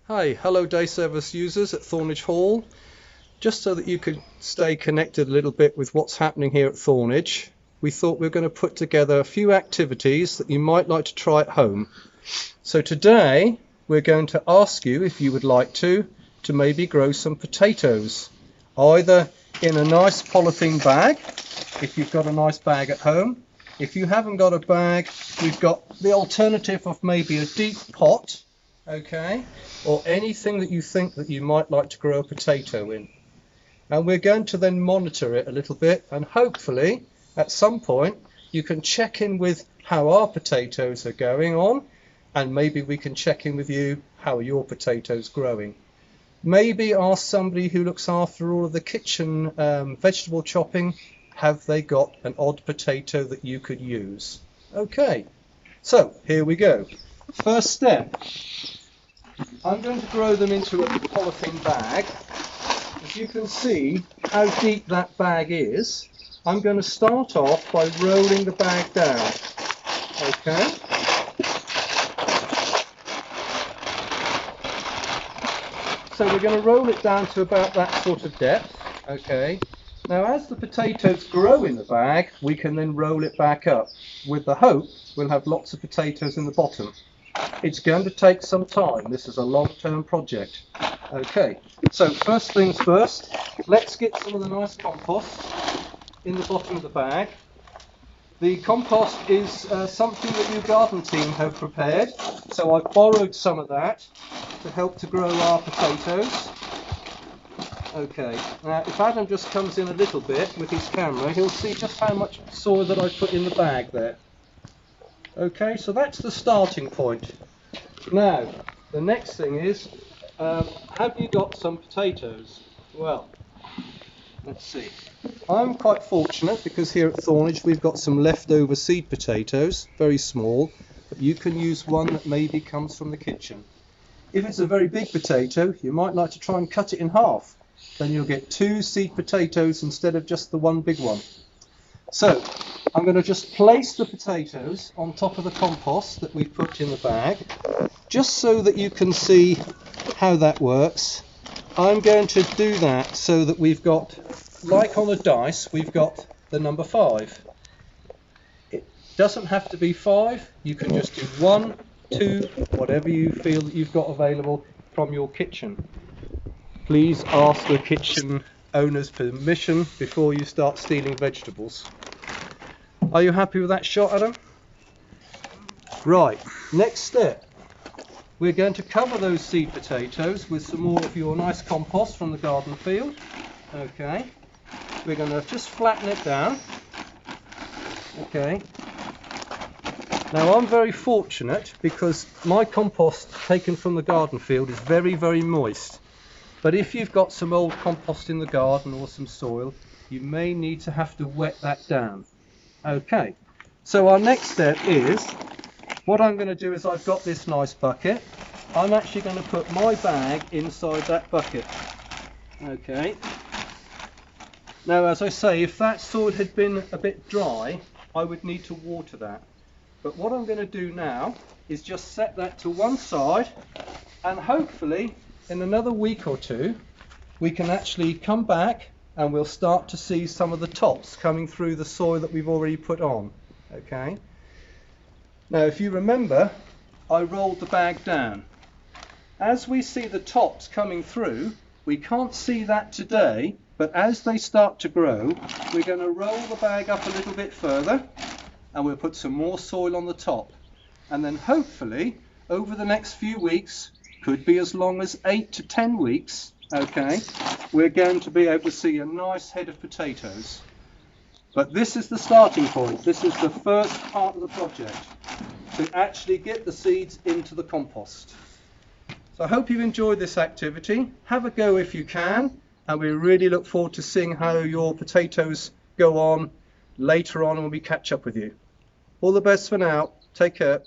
Hi, hello day service users at Thornage Hall. Just so that you could stay connected a little bit with what's happening here at Thornage, we thought we were going to put together a few activities that you might like to try at home. So today we're going to ask you if you would like to maybe grow some potatoes, either in a nice polythene bag, if you've got a nice bag at home. If you haven't got a bag, we've got the alternative of maybe a deep pot, okay, or anything that you think that you might like to grow a potato in. And we're going to then monitor it a little bit, and hopefully at some point you can check in with how our potatoes are going on, and maybe we can check in with you how your potatoes growing. Maybe ask somebody who looks after all of the kitchen vegetable chopping, have they got an odd potato that you could use? Okay, so here we go. First step, I'm going to grow them into a polythene bag. As you can see how deep that bag is, I'm going to start off by rolling the bag down. Okay. So we're going to roll it down to about that sort of depth. Okay. Now as the potatoes grow in the bag, we can then roll it back up, with the hope we'll have lots of potatoes in the bottom. It's going to take some time. This is a long-term project. Okay, so first things first, let's get some of the nice compost in the bottom of the bag. The compost is something that your garden team have prepared, so I've borrowed some of that to help to grow our potatoes. Okay, now if Adam just comes in a little bit with his camera, he'll see just how much soil that I've put in the bag there. Okay, so that's the starting point. Now, the next thing is, have you got some potatoes? Well, let's see. I'm quite fortunate because here at Thornage we've got some leftover seed potatoes, very small, but you can use one that maybe comes from the kitchen. If it's a very big potato, you might like to try and cut it in half. Then you'll get 2 seed potatoes instead of just the one big one. So, I'm going to just place the potatoes on top of the compost that we've put in the bag, just so that you can see how that works. I'm going to do that so that we've got, like on a dice, we've got the number 5. It doesn't have to be 5, you can just do 1, 2, whatever you feel that you've got available from your kitchen. Please ask the kitchen owner's permission before you start stealing vegetables. Are you happy with that shot, Adam? Right, next step. We're going to cover those seed potatoes with some more of your nice compost from the garden field. Okay. We're going to just flatten it down. Okay. Now I'm very fortunate because my compost taken from the garden field is very, very moist. But if you've got some old compost in the garden or some soil, you may need to have to wet that down. Okay, so our next step is, what I'm going to do is I've got this nice bucket. I'm actually going to put my bag inside that bucket. Okay. Now as I say, if that soil had been a bit dry, I would need to water that. But what I'm going to do now is just set that to one side, and hopefully in another week or two we can actually come back and we'll start to see some of the tops coming through the soil that we've already put on. Okay. Now if you remember, I rolled the bag down. As we see the tops coming through, we can't see that today, but as they start to grow, we're going to roll the bag up a little bit further and we'll put some more soil on the top. And then hopefully over the next few weeks, could be as long as 8 to 10 weeks, okay, we're going to be able to see a nice head of potatoes. But this is the starting point. This is the first part of the project, to actually get the seeds into the compost. So I hope you've enjoyed this activity. Have a go if you can, and we really look forward to seeing how your potatoes go on later on when we catch up with you. All the best for now. Take care.